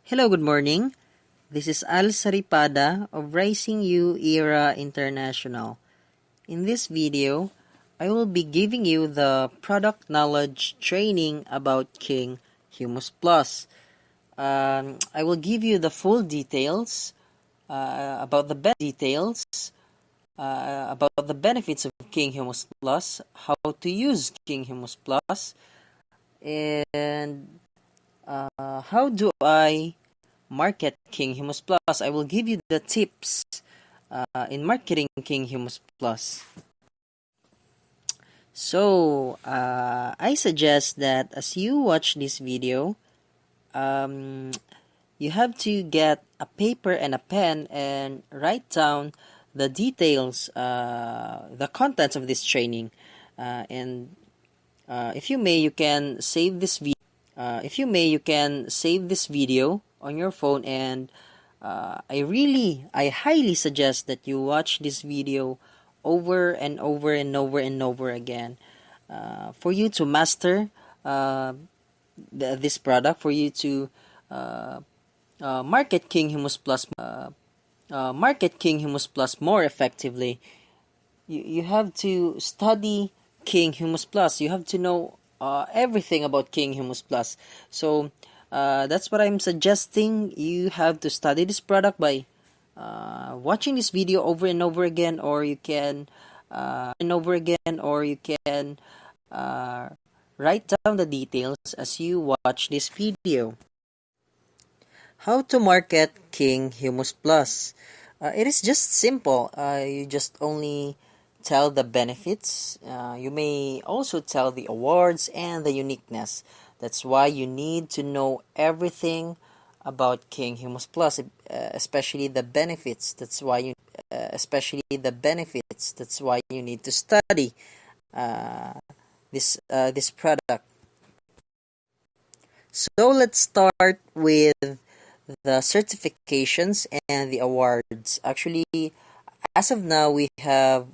Hello, good morning. This is Al Saripada of Rising You Era International. In this video, I will be giving you the product knowledge training about King Humus Plus. I will give you the full details about the benefits of King Humus Plus, how to use King Humus Plus, and how do I market King Humus Plus. I will give you the tips in marketing King Humus Plus. So, I suggest that as you watch this video, you have to get a paper and a pen and write down the details, the contents of this training. And if you may, you can save this video. You can save this video on your phone, and I highly suggest that you watch this video over and over and over and over again for you to master this product, for you to market King Humus Plus more effectively. You have to study King Humus Plus. You have to know everything about King Humus Plus. So that's what I'm suggesting. You have to study this product by watching this video over and over again, or you can write down the details as you watch this video. How to market King Humus Plus? It is just simple. You just only tell the benefits. You may also tell the awards and the uniqueness. That's why you need to know everything about King Humus Plus, especially the benefits. That's why you need to study this product. So let's start with the certifications and the awards. Actually, as of now, we have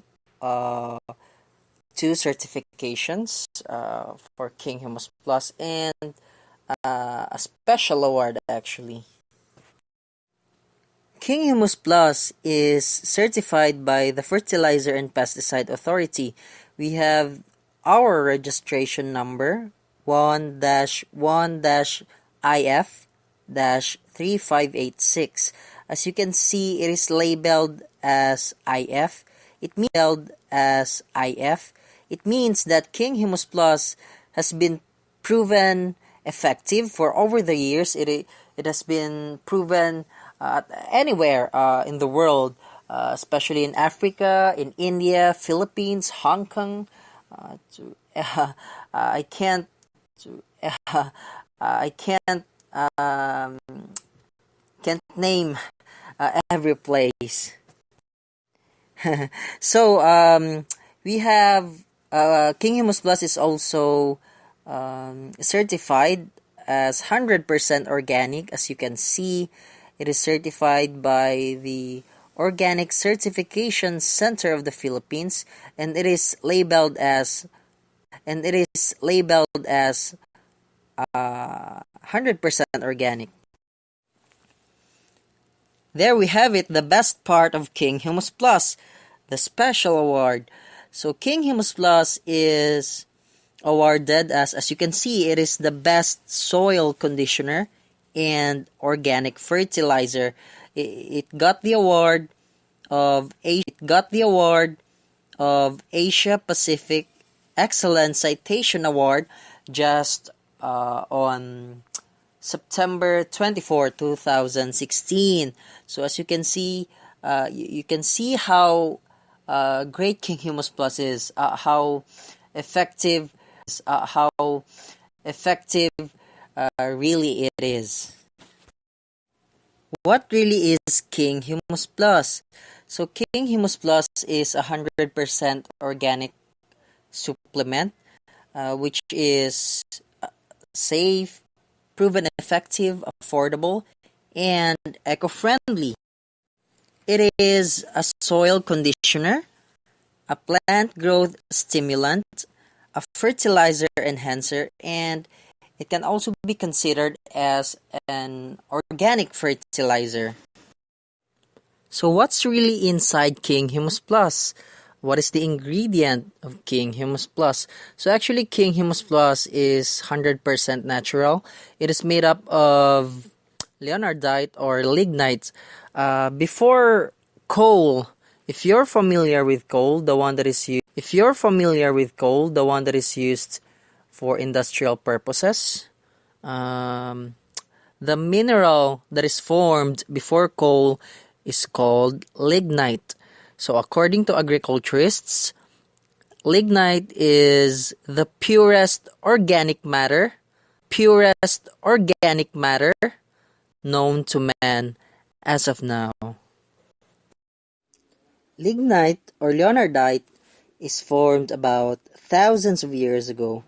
two certifications for King Humus Plus and a special award actually. King Humus Plus is certified by the Fertilizer and Pesticide Authority. We have our registration number 1-1-IF-3586. As you can see, it is labeled as IF. It means that King Humus Plus has been proven effective for over the years. It has been proven anywhere in the world, especially in Africa, in India, Philippines, Hong Kong. I can't name every place. So we have King Humus Plus is also certified as 100% organic. As you can see, it is certified by the Organic Certification Center of the Philippines, and it is labeled as 100% organic. There we have it, the best part of King Humus Plus, the special award. So King Humus Plus is awarded as you can see, it is the best soil conditioner and organic fertilizer. It got the award of Asia Pacific Excellence Citation Award just on September 24, 2016. So as you can see, you can see how great King Humus Plus is, how effective really it is. What really is King Humus Plus? So King Humus Plus is 100% organic supplement, which is safe, proven effective, affordable, and eco-friendly. It is a soil conditioner, a plant growth stimulant, a fertilizer enhancer, and it can also be considered as an organic fertilizer. So what's really inside King Humus Plus? What is the ingredient of King Humus Plus? So actually King Humus Plus is 100% natural. It is made up of leonardite or lignite. Before coal, if you're familiar with coal, the one that is used for industrial purposes, the mineral that is formed before coal is called lignite. So according to agriculturists, lignite is the purest organic matter known to man as of now. Lignite or leonardite is formed about thousands of years ago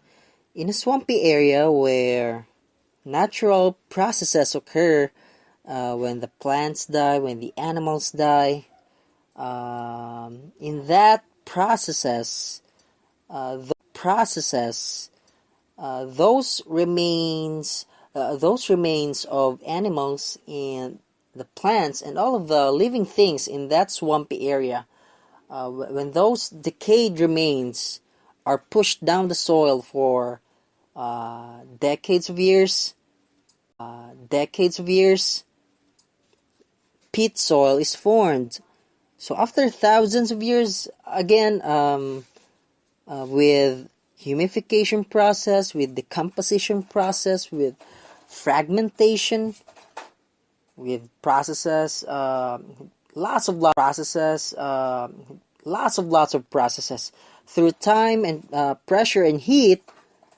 in a swampy area where natural processes occur when the plants die, when the animals die. In that processes, those remains of animals and the plants and all of the living things in that swampy area, when those decayed remains are pushed down the soil for decades of years, peat soil is formed. So after thousands of years, again, with humification process, with decomposition process, with fragmentation, with processes, lots of processes. Through time and pressure and heat,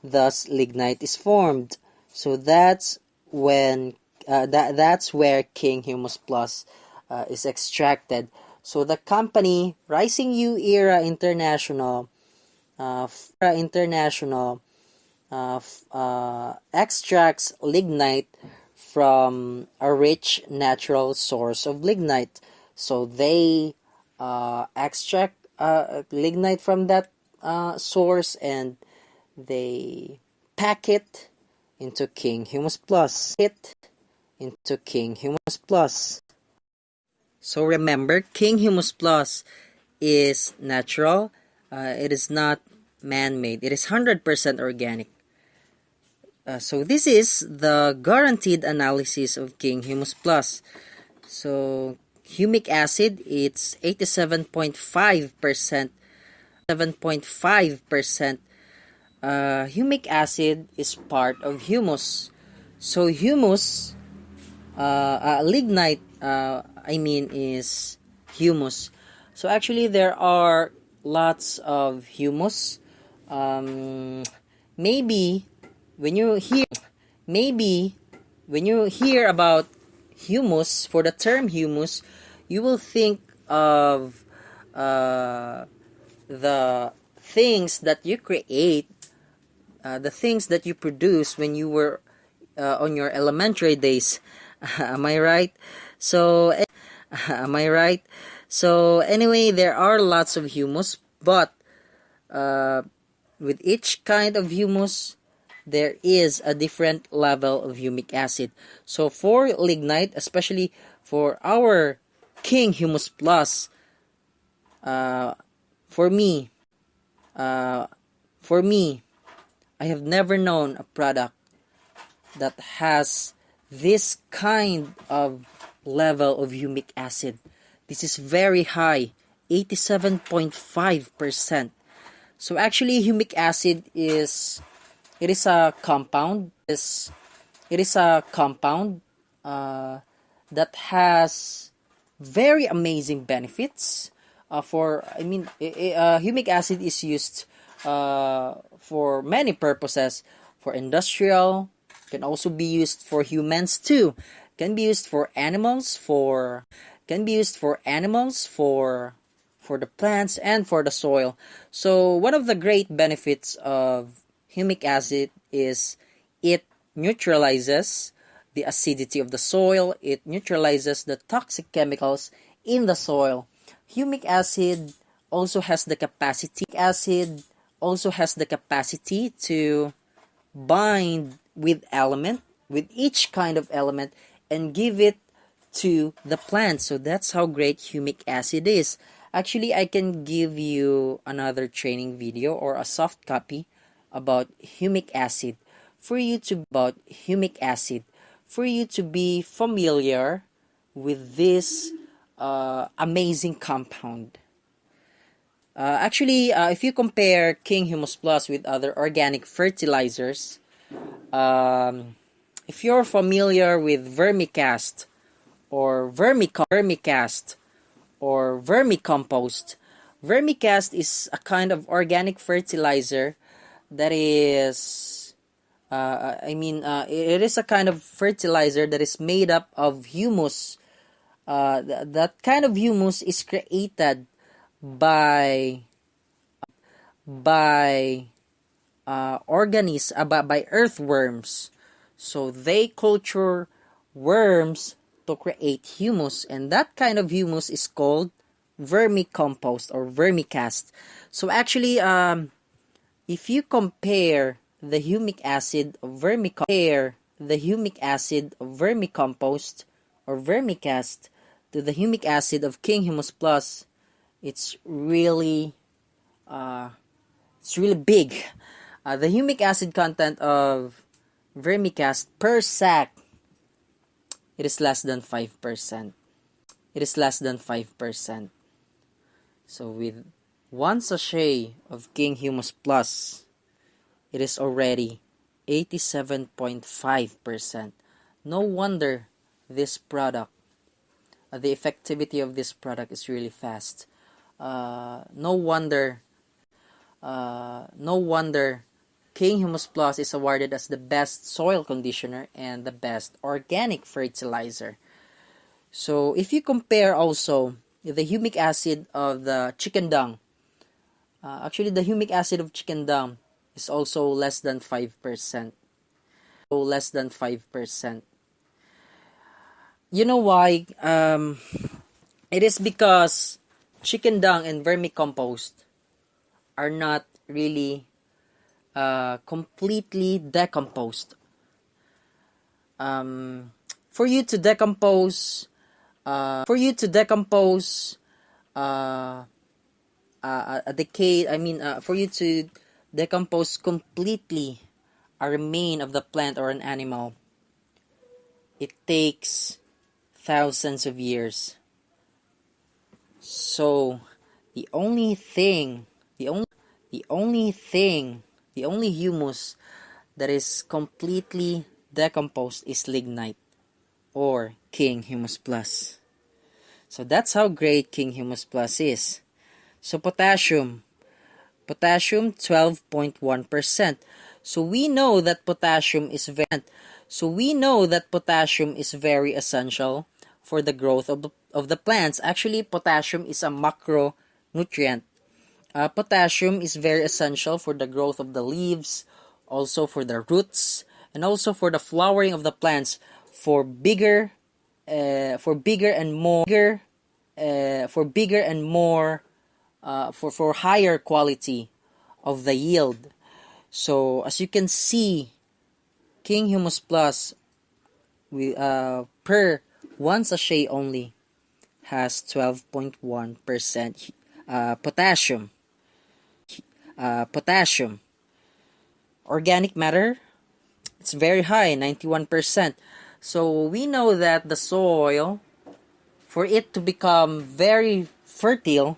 thus lignite is formed. So that's where King Humus Plus is extracted. So the company Rising U Era International extracts lignite from a rich natural source of lignite. So they extract lignite from that source and they pack it into King Humus Plus. So remember, King Humus Plus is natural. It is not man-made. It is 100% organic. So this is the guaranteed analysis of King Humus Plus. So humic acid, it's 87.5%. Humic acid is part of humus. So humus, lignite, is humus. So actually there are lots of humus. Maybe when you hear about humus, for the term humus, you will think of the things that you create, the things that you produce when you were on your elementary days. Am I right? So anyway, there are lots of humus, but with each kind of humus, there is a different level of humic acid. So for lignite, especially for our King Humus Plus, for me, I have never known a product that has this kind of level of humic acid. This is very high, 87.5%. So actually, humic acid is a compound. It is a compound that has very amazing benefits. Humic acid is used for many purposes. For industrial, can also be used for humans too. Can be used for animals, for the plants and for the soil. So one of the great benefits of humic acid is it neutralizes the acidity of the soil. It neutralizes the toxic chemicals in the soil. Humic acid also has the capacity to bind with each kind of element, and give it to the plant. So that's how great humic acid is. Actually, I can give you another training video or a soft copy about humic acid for you to be familiar with this amazing compound. Actually, if you compare King Humus Plus with other organic fertilizers, if you're familiar with vermicast or vermicompost, vermicast is a kind of organic fertilizer that is, it is a kind of fertilizer that is made up of humus. That kind of humus is created by by earthworms. So they culture worms to create humus, and that kind of humus is called vermicompost or vermicast. So actually, if you compare the humic acid of vermicompost or vermicast to the humic acid of King Humus Plus, it's really big. The humic acid content of vermicast per sack, it is less than 5%. So with one sachet of King Humus Plus, it is already 87.5%. No wonder this product, the effectivity of this product is really fast. No wonder King Humus Plus is awarded as the best soil conditioner and the best organic fertilizer. So if you compare also the humic acid of the chicken dung, actually the humic acid of chicken dung is also less than 5%. You know why? It is because chicken dung and vermicompost are not really completely decomposed. For you to decompose a decade, for you to decompose completely a remain of the plant or an animal, it takes thousands of years. So the only humus that is completely decomposed is Lignite or King Humus Plus. So that's how great King Humus Plus is. So potassium 12.1%. So we know that potassium is very essential for the growth of the plants. Actually, potassium is a macronutrient. Potassium is very essential for the growth of the leaves, also for the roots, and also for the flowering of the plants, for bigger and for higher quality of the yield. So as you can see, King Humus Plus per one sachet only has 12.1% potassium. Organic matter, it's very high, 91%. So we know that the soil, for it to become very fertile,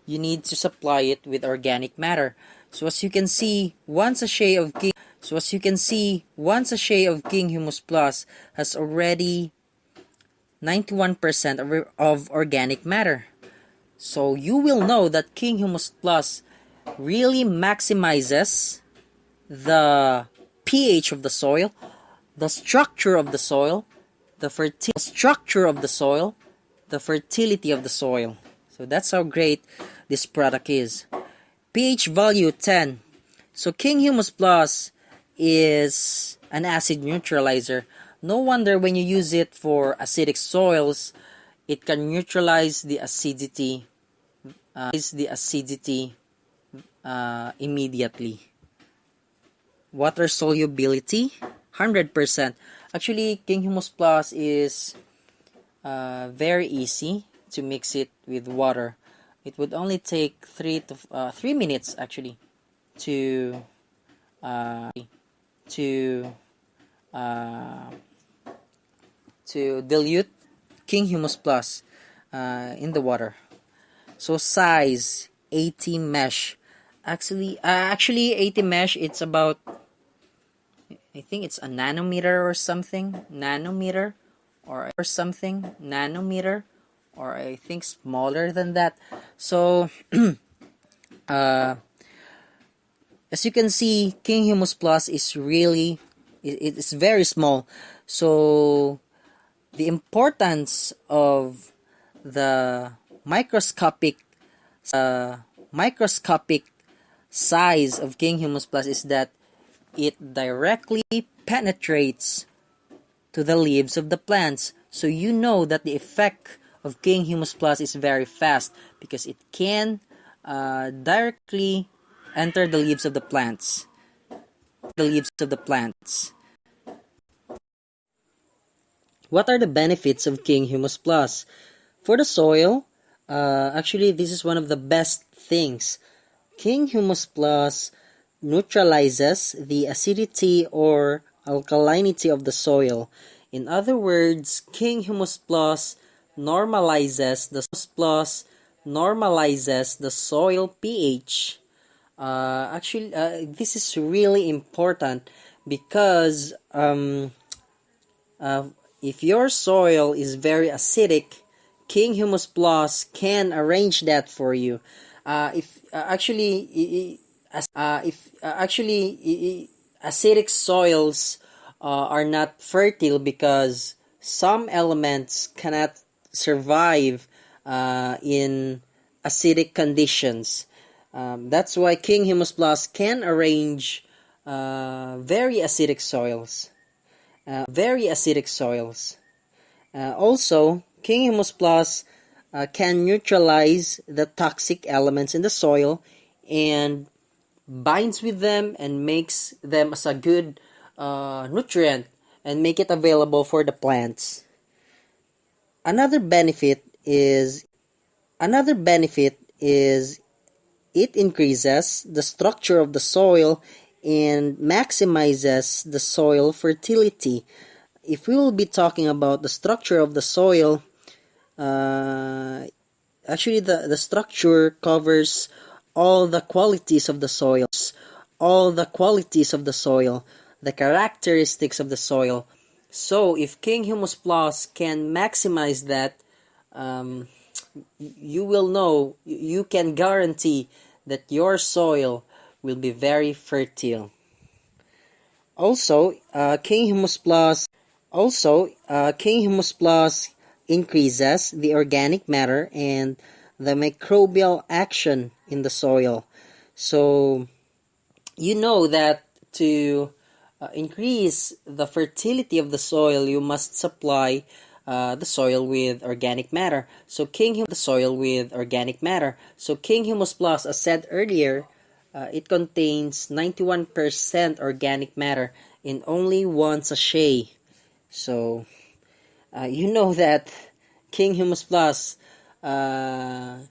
you need to supply it with organic matter. So as you can see, one sachet of King Humus Plus has already 91% of organic matter. So you will know that King Humus Plus really maximizes the pH of the soil, the structure of the soil, the fertility of the soil. So that's how great this product is. pH value 10. So King Humus Plus is an acid neutralizer. No wonder when you use it for acidic soils, it can neutralize the acidity immediately. water solubility, 100%. Actually, King Humus Plus is very easy to mix it with water. It would only take 3 minutes actually to to uh, to dilute King Humus Plus in the water. So size 80 mesh. Actually 80 mesh, it's about, I think it's a nanometer or something. Nanometer, or I think smaller than that. So uh, as you can see, King Humus Plus is really, it's very small. So the importance of the microscopic microscopic size of King Humus Plus is that it directly penetrates to the leaves of the plants. So you know that the effect of King Humus Plus is very fast because it can directly enter the leaves of the plants. What are the benefits of King Humus Plus? For the soil, actually this is one of the best things. King Humus Plus neutralizes the acidity or alkalinity of the soil. In other words, King Humus Plus normalizes the soil pH. This is really important because if your soil is very acidic, King Humus Plus can arrange that for you. If acidic soils are not fertile because some elements cannot survive in acidic conditions. That's why King Humus Plus can arrange very acidic soils. Also, King Humus Plus can neutralize the toxic elements in the soil and binds with them and makes them as a good nutrient and make it available for the plants. Another benefit is it increases the structure of the soil and maximizes the soil fertility. If we will be talking about the structure of the soil, actually the structure covers all the qualities of the soil, the characteristics of the soil. So if King Humus Plus can maximize that, you will know, you can guarantee that your soil will be very fertile. Also, King Humus Plus increases the organic matter and the microbial action in the soil. So, you know that to increase the fertility of the soil, you must supply the soil with organic matter. So King Humus Plus, as said earlier, it contains 91% organic matter in only one sachet. So you know that King Humus Plus can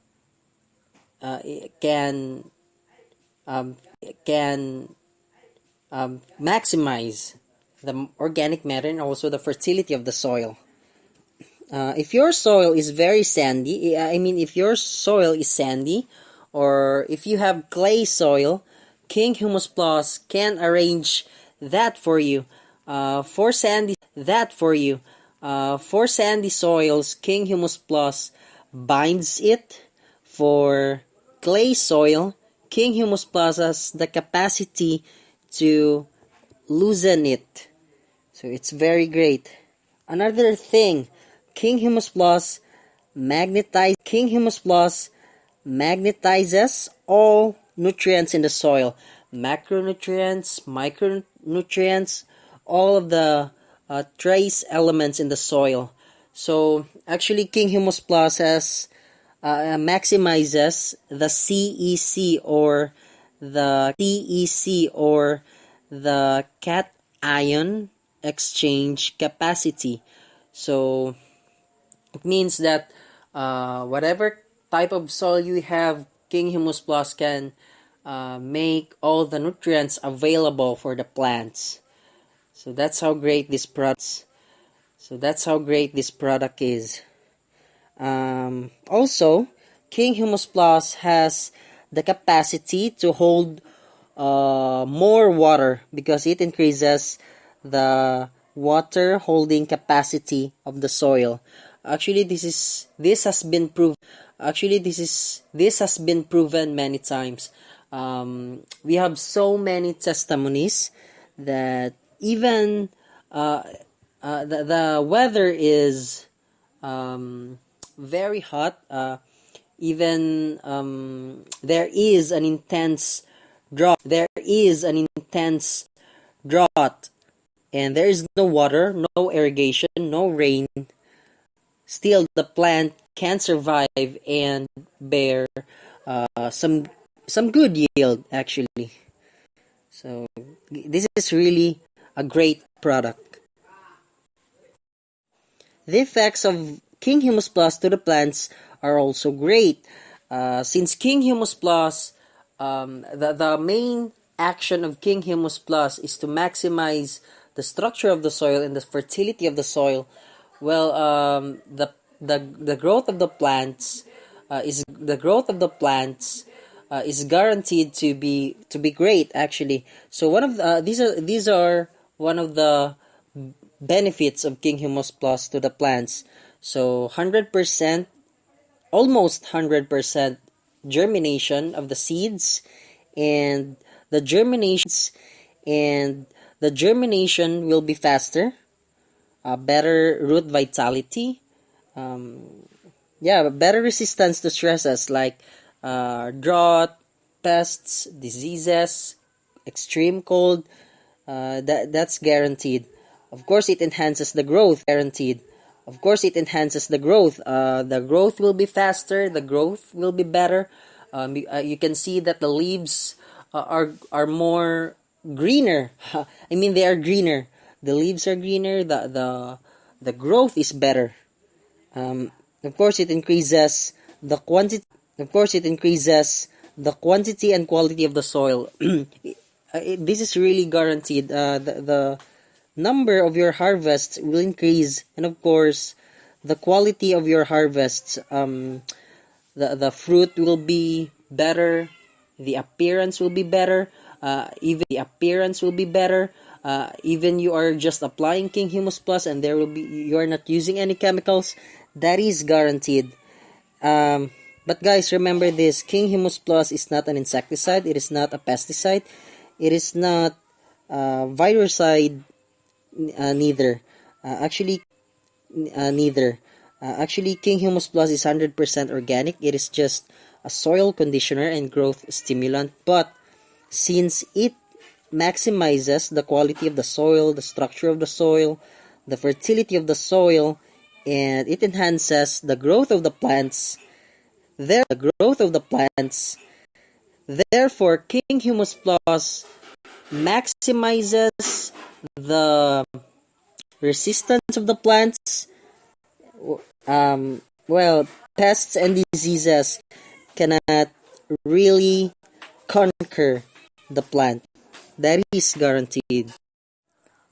maximize the organic matter and also the fertility of the soil. If your soil is very sandy, if your soil is sandy, or if you have clay soil, King Humus Plus can arrange that for you. For sandy soils, King Humus Plus binds it. For clay soil, King Humus Plus has the capacity to loosen it. So it's very great. Another thing, King Humus Plus magnetizes all nutrients in the soil. Macronutrients, micronutrients, all of the trace elements in the soil. So actually King Humus Plus has maximizes the CEC or the cation exchange capacity. So it means that whatever type of soil you have, King Humus Plus can make all the nutrients available for the plants. So that's how great this product is. Also, King Humus Plus has the capacity to hold more water because it increases the water holding capacity of the soil. Actually, this has been proven. This has been proven many times. We have so many testimonies that even the weather is very hot. Even there is an intense drought. And there is no water, no irrigation, no rain. Still, the plant can survive and bear some good yield actually. So this is really a great product. The effects of King Humus Plus to the plants are also great. Since King Humus Plus, the main action of King Humus Plus is to maximize the structure of the soil and the fertility of the soil. Well, the growth of the plants is guaranteed to be great actually. So one of the, these are one of the benefits of King Humus Plus to the plants. So 100%, almost 100% germination of the seeds, and the germination will be faster, better root vitality, better resistance to stresses like drought, pests, diseases, extreme cold. That's guaranteed. Of course, it enhances the growth. Guaranteed. Of course, it enhances the growth. The growth will be faster. The growth will be better. You can see that the leaves are more greener. I mean, they are greener. The leaves are greener. The growth is better. Of course, it increases the quantity. And quality of the soil. This is really guaranteed. The number of your harvests will increase, and of course, the quality of your harvests. The fruit will be better. The appearance will be better. Even you are just applying King Humus Plus, and you are not using any chemicals. That is guaranteed. But guys, remember this: King Humus Plus is not an insecticide. It is not a pesticide. It is not virucide. Neither. Actually, King Humus Plus is 100% organic. It is just a soil conditioner and growth stimulant. But since it maximizes the quality of the soil, the structure of the soil, the fertility of the soil, and it enhances the growth of the plants, therefore, King Humus Plus maximizes the resistance of the plants. Pests and diseases cannot really conquer the plant. That is guaranteed.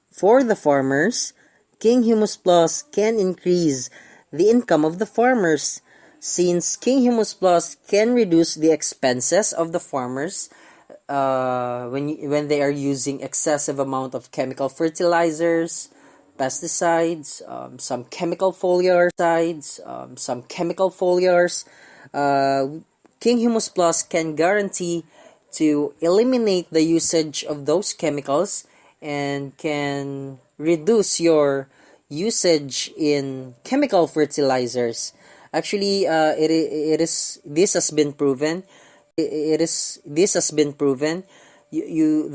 For the farmers, King Humus Plus can increase the income of the farmers, since King Humus Plus can reduce the expenses of the farmers when they are using excessive amount of chemical fertilizers, pesticides, some chemical foliars. King Humus Plus can guarantee to eliminate the usage of those chemicals and can reduce your usage in chemical fertilizers. Actually, this has been proven. The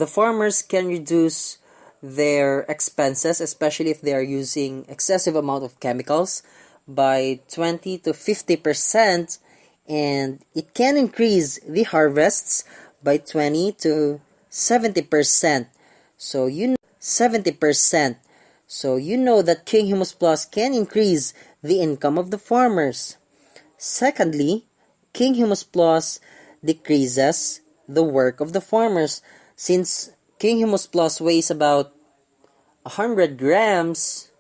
farmers can reduce their expenses, especially if they are using excessive amount of chemicals, by 20 to 50%, and it can increase the harvests by 20 to 70%. So you know 70%. So you know that King Humus Plus can increase the income of the farmers. Secondly, King Humus Plus decreases the work of the farmers. Since King Humus Plus weighs about 100 grams,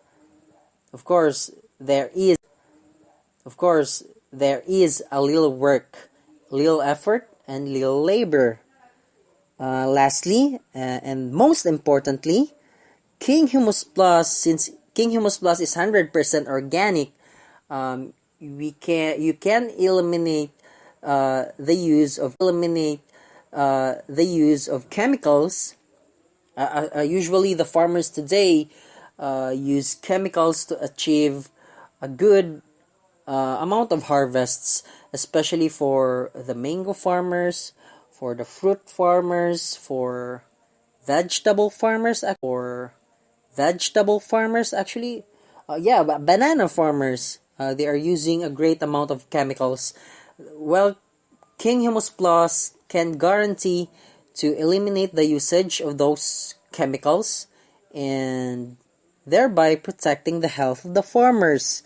of course, there is a little work, little effort, and little labor. Lastly, and most importantly, King Humus Plus, since King Humus Plus is 100% organic, you can eliminate the use of chemicals. Usually, the farmers today use chemicals to achieve a good amount of harvests, especially for the mango farmers, for the fruit farmers, for vegetable farmers actually. Banana farmers. They are using a great amount of chemicals. Well, King Humus Plus can guarantee to eliminate the usage of those chemicals and thereby protecting the health of the farmers.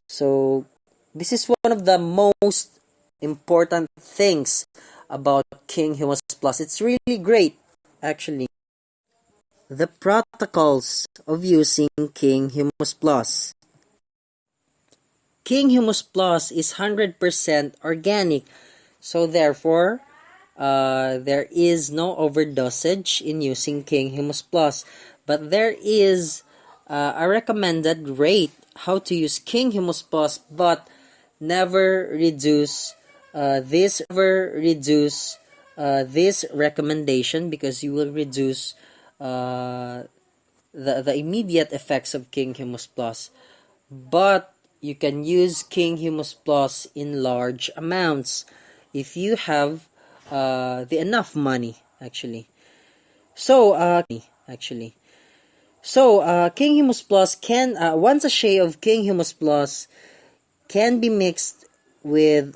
So this is one of the most important things about King Humus Plus. It's really great, actually. The protocols of using King Humus Plus. King Humus Plus is 100% organic, so therefore, there is no overdosage in using King Humus Plus. But there is a recommended rate how to use King Humus Plus, but never reduce this recommendation, because you will reduce the immediate effects of King Humus Plus. But you can use King Humus Plus in large amounts if you have the enough money, actually. King Humus Plus can one sachet of King Humus Plus can be mixed with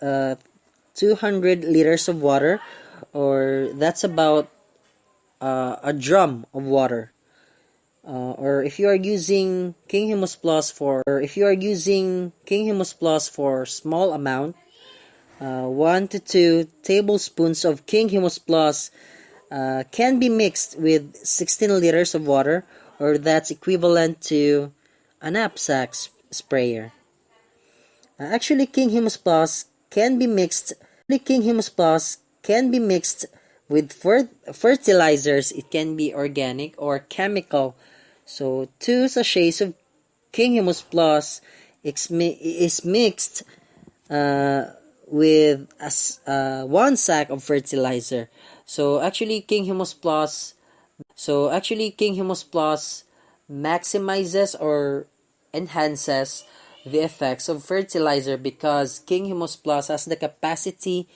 200 liters of water, or that's about a drum of water. Or if you are using King Humus Plus for small amount, 1 to 2 tablespoons of King Humus Plus can be mixed with 16 liters of water, or that's equivalent to a knapsack sprayer. Actually, King Humus Plus can be mixed with fertilizers. It can be organic or chemical. So 2 sachets of King Humus Plus is mixed with 1 sack of fertilizer. So actually King Humus Plus maximizes or enhances the effects of fertilizer, because King Humus Plus has the capacity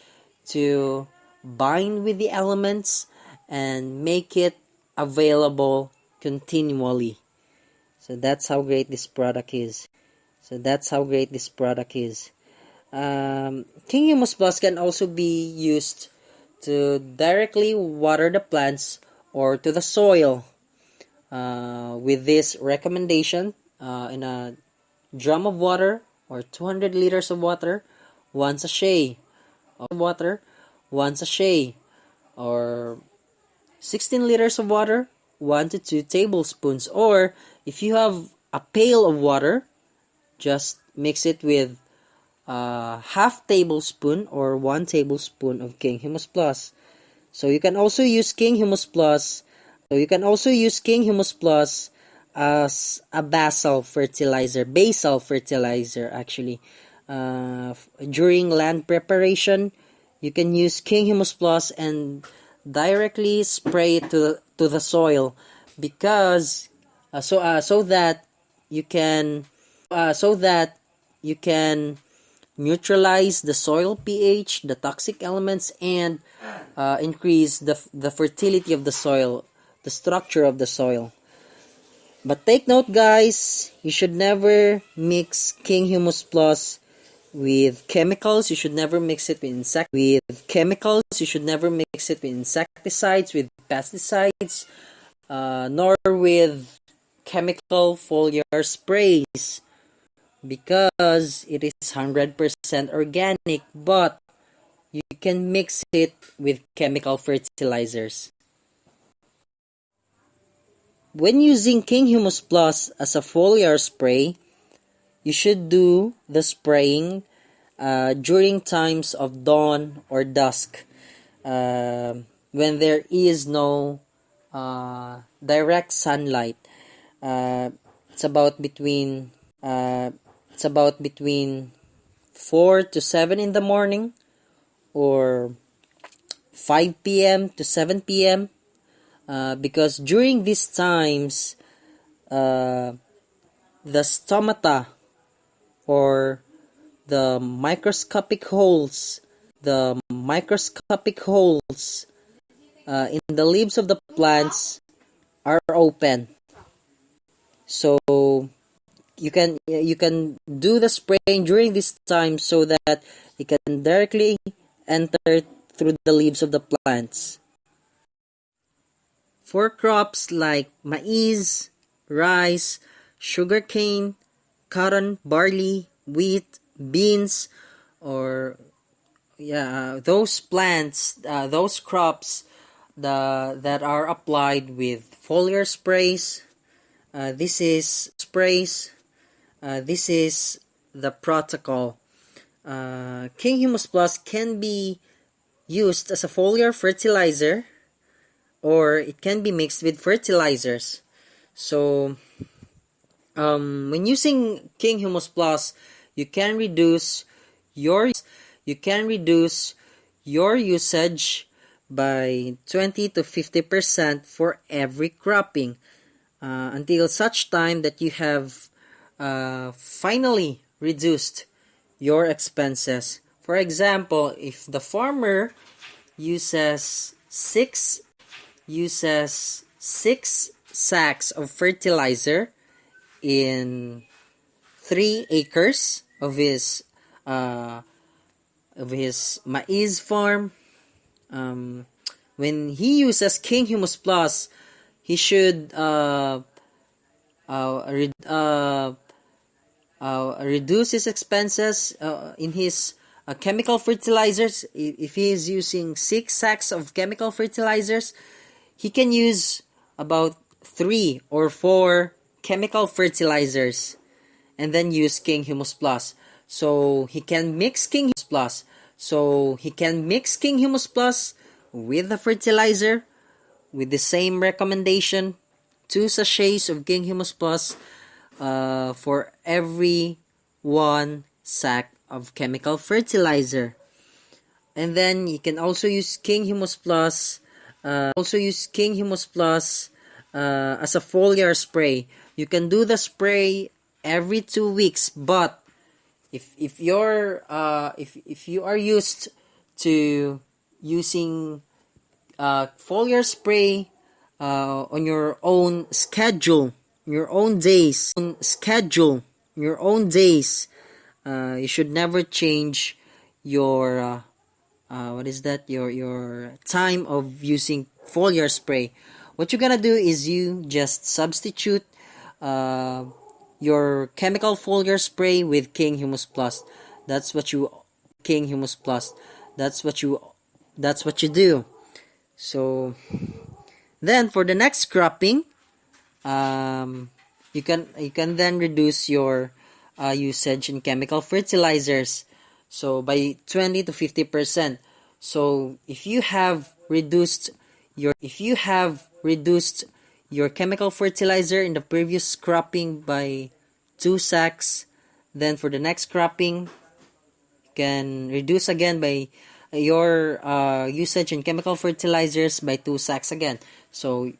to bind with the elements and make it available continually. So that's how great this product is. King Humus Plus can also be used to directly water the plants or to the soil. With this recommendation, in a drum of water or 200 liters of water, 1 sachet, or 16 liters of water, 1 to 2 tablespoons. Or if you have a pail of water, just mix it with half tablespoon or 1 tablespoon of King Humus Plus. So you can also use King Humus Plus as a basal fertilizer actually. During land preparation, you can use King Humus Plus and directly spray it to the soil, because so that you can neutralize the soil pH, the toxic elements, and increase the fertility of the soil, the structure of the soil. But take note, guys, you should never mix King Humus Plus with chemicals. You should never mix it with chemicals. You should never mix it with insecticides, with pesticides, nor with chemical foliar sprays, because it is 100% organic, but you can mix it with chemical fertilizers. When using King Humus Plus as a foliar spray, you should do the spraying during times of dawn or dusk, when there is no direct sunlight. Uh, it's about between 4 to 7 in the morning, or 5 p.m. to 7 p.m. Because during these times, the stomata, or the microscopic holes in the leaves of the plants are open. So you can do the spraying during this time so that it can directly enter through the leaves of the plants. For crops like maize, rice, sugarcane, cotton, barley, wheat, beans, or those plants, those crops that are applied with foliar sprays, this is the protocol. King Humus Plus can be used as a foliar fertilizer, or it can be mixed with fertilizers. So when using King Humus Plus, you can reduce your usage by 20 to 50% for every cropping, until such time that you have finally reduced your expenses. For example, if the farmer uses six sacks of fertilizer in 3 acres of his maize farm, when he uses King Humus Plus, he should reduce his expenses in his chemical fertilizers. If he is using 6 sacks of chemical fertilizers, he can use about 3 or 4 chemical fertilizers and then use King Humus Plus. So he can mix King Humus Plus with the fertilizer with the same recommendation, 2 sachets of King Humus Plus for every 1 sack of chemical fertilizer. And then you can also use King Humus Plus as a foliar spray. You can do the spray every 2 weeks, but if you are used to using foliar spray on your own schedule, your own days, you should never change your your time of using foliar spray. What you're gonna do is you just substitute your chemical foliar spray with King Humus Plus. That's what you do. So then for the next cropping, you can then reduce your usage in chemical fertilizers, so by 20 to 50%. So if you have reduced your chemical fertilizer in the previous cropping by 2 sacks, then for the next cropping you can reduce again by your usage in chemical fertilizers by 2 sacks again. So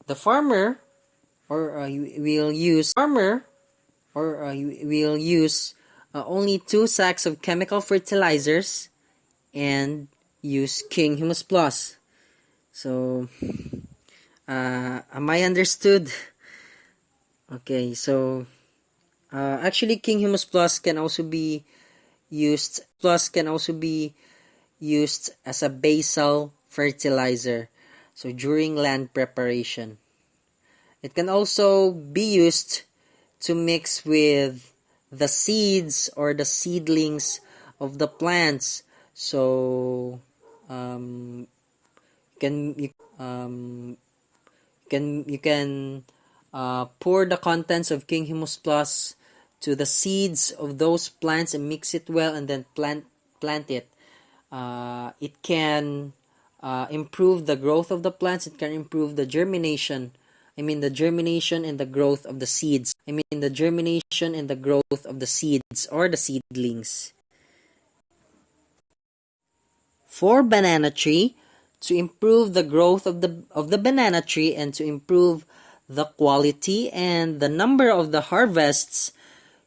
the farmer you will use only 2 sacks of chemical fertilizers and use King Humus Plus. So am I understood? Okay, so actually King Humus Plus can also be used used as a basal fertilizer, so during land preparation. It can also be used to mix with the seeds or the seedlings of the plants. So you can pour the contents of King Humus Plus to the seeds of those plants and mix it well, and then plant it. It can improve the growth of the plants. It can improve the germination. The germination and the growth of the seeds. The germination and the growth of the seeds or the seedlings. For banana tree, to improve the growth of the banana tree and to improve the quality and the number of the harvests,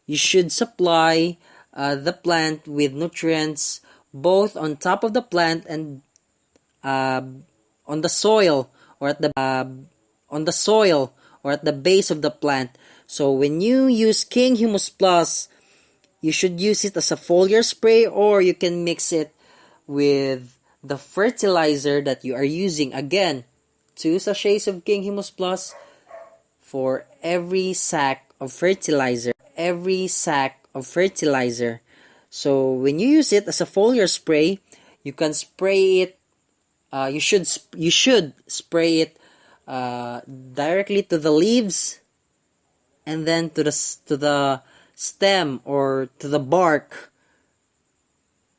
you should supply the plant with nutrients both on top of the plant and on the soil or at the base of the plant. So when you use King Humus Plus, you should use it as a foliar spray, or you can mix it with the fertilizer that you are using. Again, 2 sachets of King Humus Plus for every sack of fertilizer. So when you use it as a foliar spray, you can spray it. You should spray it directly to the leaves, and then to the stem or to the bark.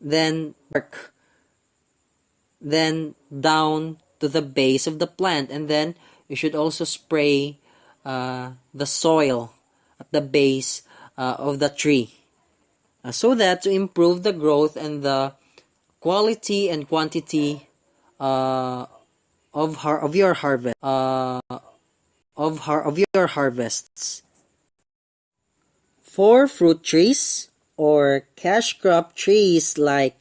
Then down to the base of the plant, and then you should also spray the soil at the base of the tree, so that to improve the growth and the quality and quantity of your harvests. For fruit trees or cash crop trees like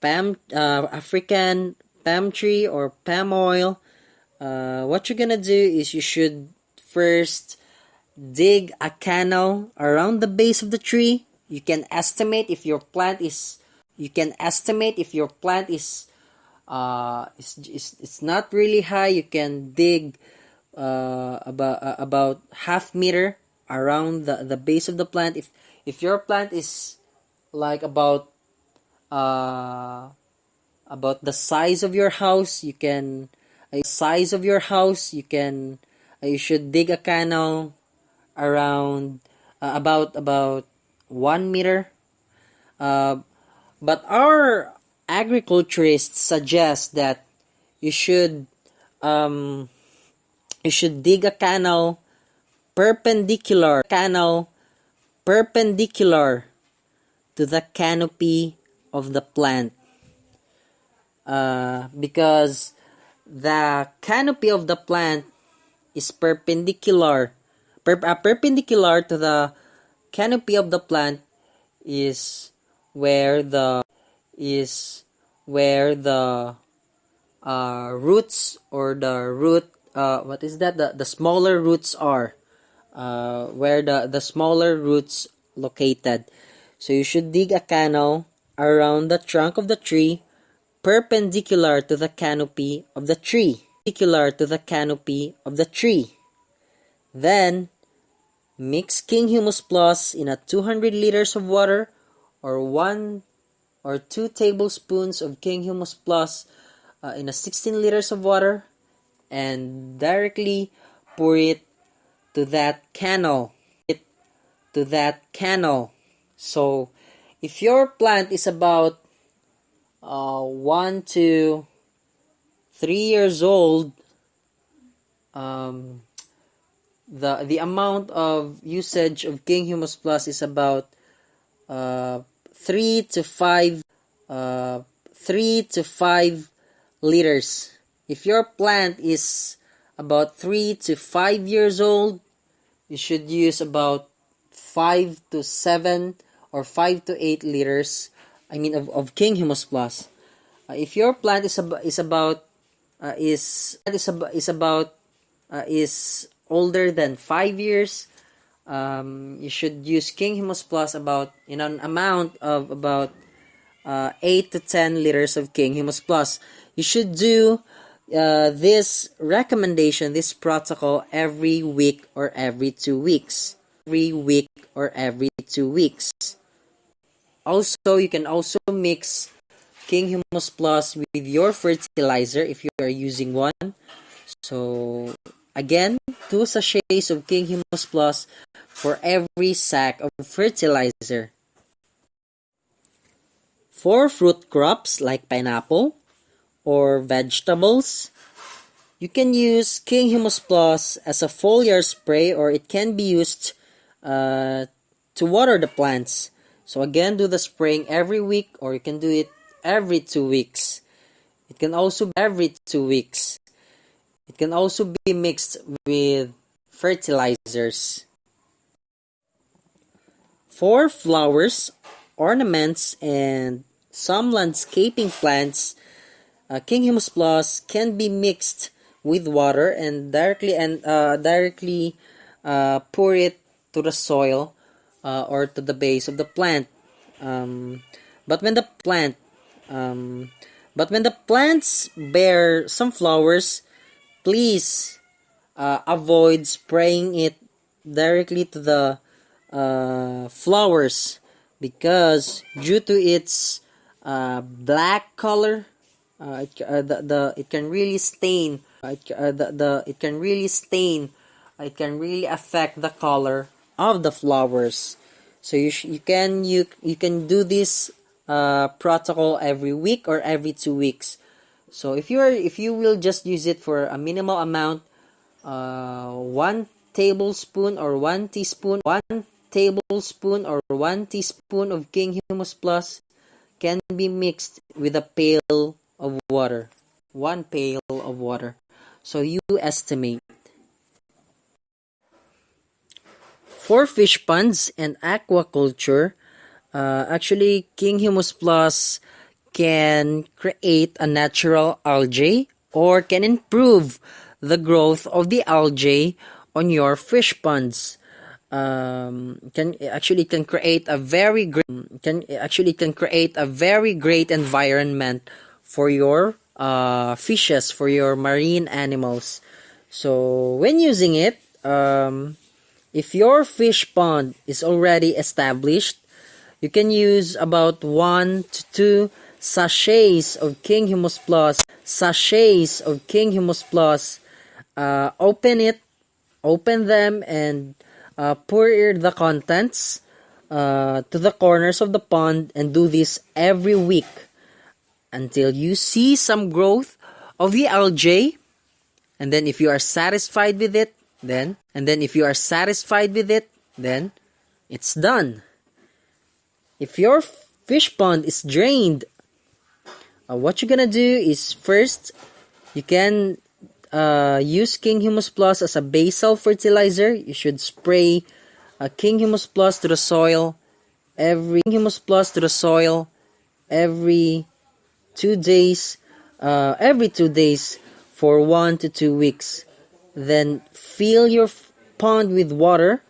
African palm tree or palm oil, what you're gonna do is you should first dig a canal around the base of the tree. You can estimate if your plant is it's not really high. You can dig about half meter around the base of the plant. If your plant is like about the size of your house, you should dig a canal around about 1 meter. But our agriculturists suggest that you should dig a canal perpendicular to the canopy of the plant, because the canopy of the plant is perpendicular to the canopy of the plant is where the roots or the smaller roots are, where the smaller roots located. So you should dig a canal around the trunk of the tree perpendicular to the canopy of the tree. Then mix King Humus Plus in a 200 liters of water, or 1 or 2 tablespoons of King Humus Plus in a 16 liters of water, and directly pour it to that canal. So if your plant is about 1 to 3 years old, the amount of usage of King Humus Plus is about 3 to 5 liters. If your plant is about 3 to 5 years old, you should use about 5 to 7 or 5 to 8 liters of King Humus Plus. If your plant is older than 5 years, you should use King Humus Plus about in an amount of about 8 to 10 liters of King Humus Plus. You should do this recommendation, this protocol every week or every 2 weeks. Every week or every 2 weeks. Also, you can also mix King Humus Plus with your fertilizer if you are using one. So, again, 2 sachets of King Humus Plus for every sack of fertilizer. For fruit crops like pineapple or vegetables, you can use King Humus Plus as a foliar spray, or it can be used to water the plants. So again, do the spraying every week, or you can do it every 2 weeks. It can also be every 2 weeks. It can also be mixed with fertilizers. For flowers, ornaments, and some landscaping plants, King Humus Plus can be mixed with water and directly pour it to the soil or to the base of the plant. But when the plants bear some flowers, please avoid spraying it directly to the flowers, because due to its black color, it can really stain. It can really stain. It can really affect the color of the flowers. So you can do this protocol every week or every 2 weeks. So if you will just use it for a minimal amount, 1 tablespoon or 1 teaspoon of King Humus Plus can be mixed with a pail of water. 1 pail of water. So you estimate. For fish ponds and aquaculture, actually King Humus Plus can create a natural algae or can improve the growth of the algae on your fish ponds. Can create a very great environment for your fishes, for your marine animals. So when using it, if your fish pond is already established, you can use about 1 to 2 sachets of King Humus Plus. Open them and pour the contents to the corners of the pond, and do this every week until you see some growth of the algae. And then if you are satisfied with it, then it's done. If your fish pond is drained, what you're gonna do is first you can use King Humus Plus as a basal fertilizer. You should spray King Humus Plus to the soil every 2 days. Every 2 days for 1 to 2 weeks. Then fill your pond with water.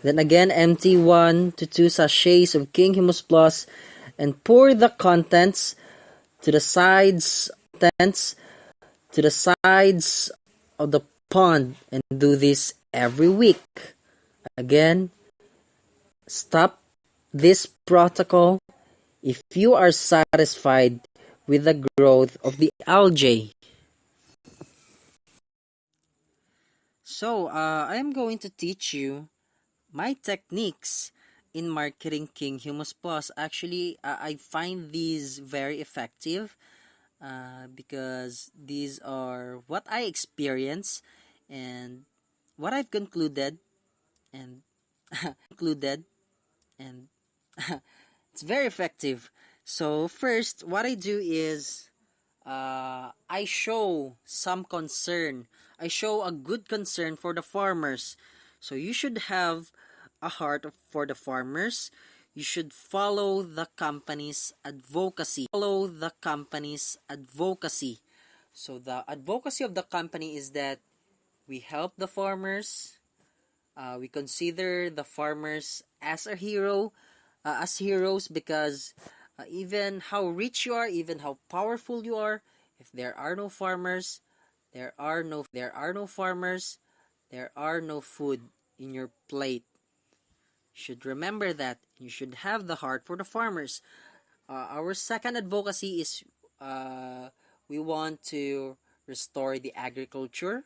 Then again, empty 1 to 2 sachets of King Humus Plus and pour the contents to the sides of the pond, and do this every week. Again, stop this protocol if you are satisfied with the growth of the algae. So, I am going to teach you my techniques in marketing King Humus Plus. Actually, I find these very effective because these are what I experience and what I've concluded, and and it's very effective. So first, what I do is I show some concern. I show a good concern for the farmers. So you should have a heart for the farmers. You should follow the company's advocacy. So the advocacy of the company is that we help the farmers. We consider the farmers as a hero, as heroes, because even how rich you are, even how powerful you are, if there are no farmers, there are no farmers, there are no food in your plate. You should remember that. You should have the heart for the farmers. Our second advocacy is we want to restore the agriculture.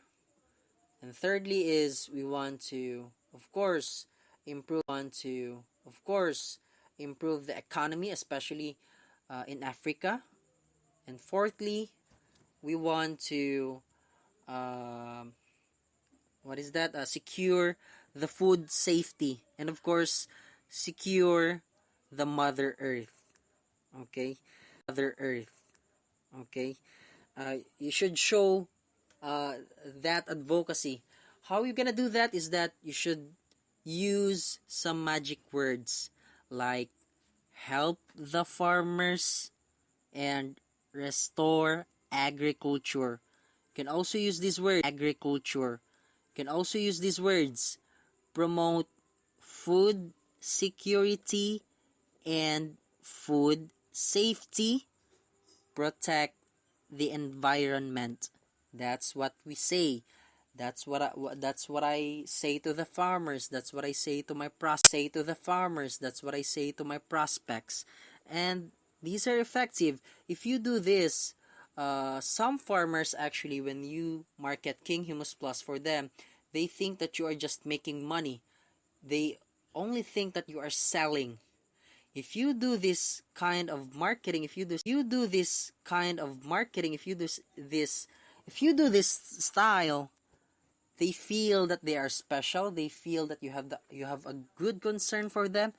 And thirdly is we want to, of course, improve the economy, especially in Africa. And fourthly, we want to secure the food safety, and of course, secure the Mother Earth. Okay, Mother Earth. Okay, you should show that advocacy. How you gonna do that is that you should use some magic words like help the farmers and restore agriculture. You can also use this word agriculture. You can also use these words promote food security and food safety, protect the environment. That's what we say. That's what I say to the farmers. That's what I say to my farmers. That's what I say to my prospects. And these are effective. If you do this, some farmers actually, when you market King Humus Plus for them, they think that you are just making money. They only think that you are selling. If you do this kind of marketing, if you do this kind of marketing, if you do this style, they feel that they are special. They feel that you have a good concern for them,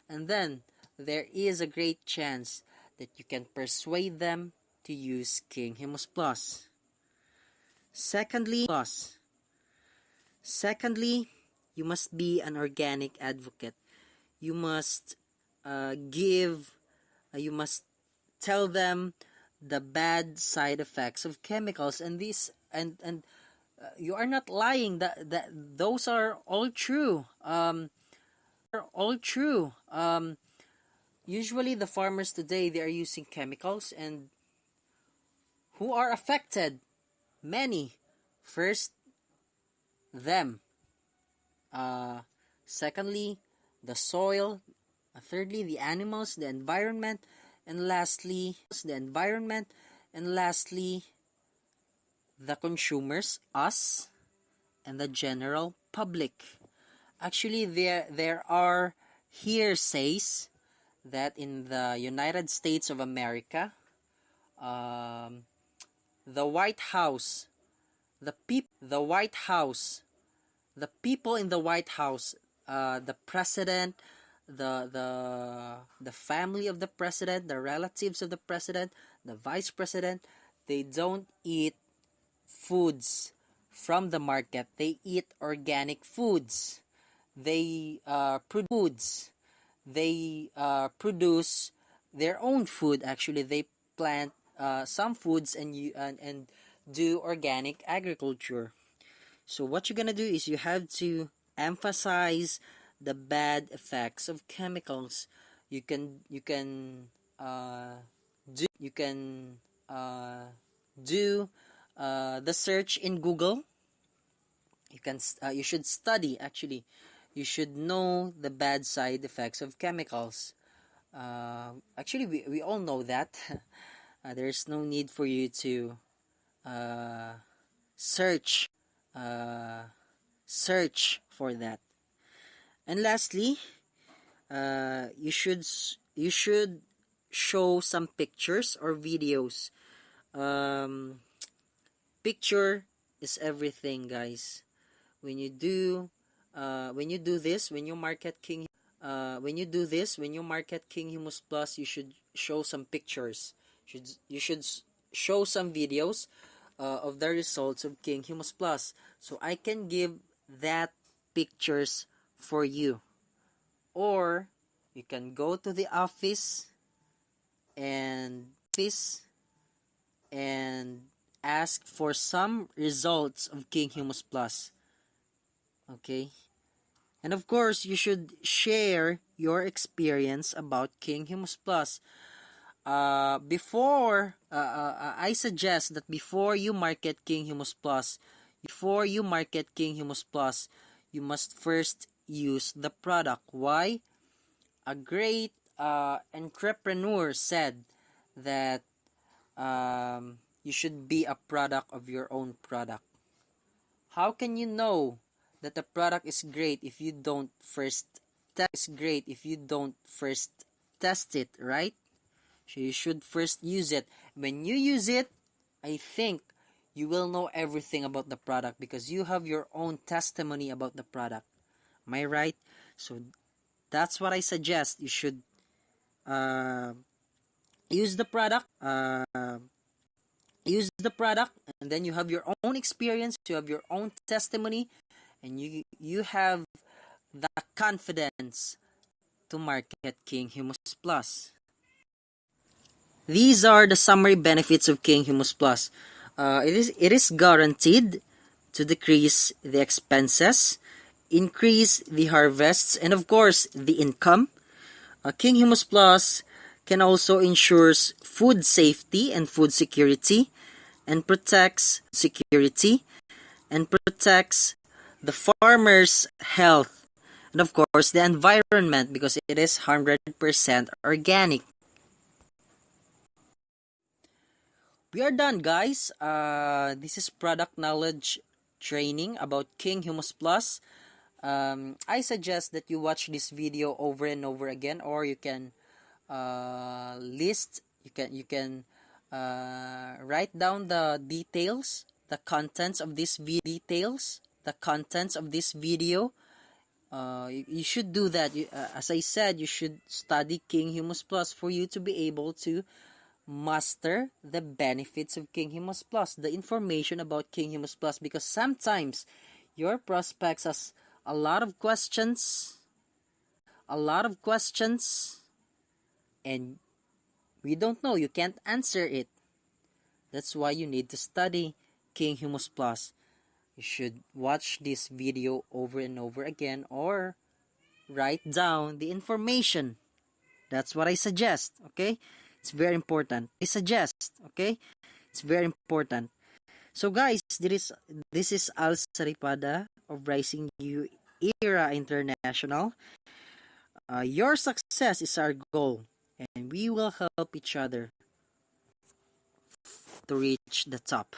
and then there is a great chance that you can persuade them to use King Humus Plus. Secondly, you must be an organic advocate. You must you must tell them the bad side effects of chemicals, and you are not lying. That those are all true. Usually the farmers today, they are using chemicals, and who are affected? Many. First, them. Secondly, the soil. Thirdly, the animals, the environment, and lastly, the consumers, us, and the general public. Actually, there are hearsays that in the United States of America, the White House, the people in the White House, the president, the family of the president, the relatives of the president, the vice president, they don't eat foods from the market. They eat organic foods. They produce their own food. Actually, they plant some foods and do organic agriculture. So what you're gonna do is you have to emphasize the bad effects of chemicals. You can do the search in Google. You should study, actually. You should know the bad side effects of chemicals. Actually, we all know that. There's no need for you to search search for that. And lastly, you should show some pictures or videos. Picture is everything, guys. When you do this, when you market King Humus Plus, you should show some pictures. You should show some videos of the results of King Humus Plus, so I can give that pictures for you. Or you can go to the office and ask for some results of King Humus Plus. Okay? And of course, you should share your experience about King Humus Plus. I suggest that before you market King Humus Plus, you must first use the product. Why? A great entrepreneur said that you should be a product of your own product. How can you know that the product is great if you don't first test it, right? So you should first use it. When you use it, I think you will know everything about the product because you have your own testimony about the product. Am I right? So that's what I suggest. You should uh, use the product. Use the product, and then you have your own experience. You have your own testimony, and you have the confidence to market King Humus Plus. These are the summary benefits of King Humus Plus. It is guaranteed to decrease the expenses, increase the harvests, and of course the income. King Humus Plus can also ensures food safety and food security, and protects the farmer's health, and of course the environment because it is 100% organic. We are done, guys. This is product knowledge training about King Humus Plus. I suggest that you watch this video over and over again, or you can write down the details, the contents of this video. You should do that. As I said, you should study King Humus Plus for you to be able to master the benefits of King Humus Plus, the information about King Humus Plus, because sometimes your prospects has a lot of questions, and we don't know, you can't answer it. That's why you need to study King Humus Plus. You should watch this video over and over again, or write down the information. That's what I suggest, okay? It's very important. It's very important. So guys, this is Al Saripada of Rising New Era International. Your success is our goal, and we will help each other to reach the top.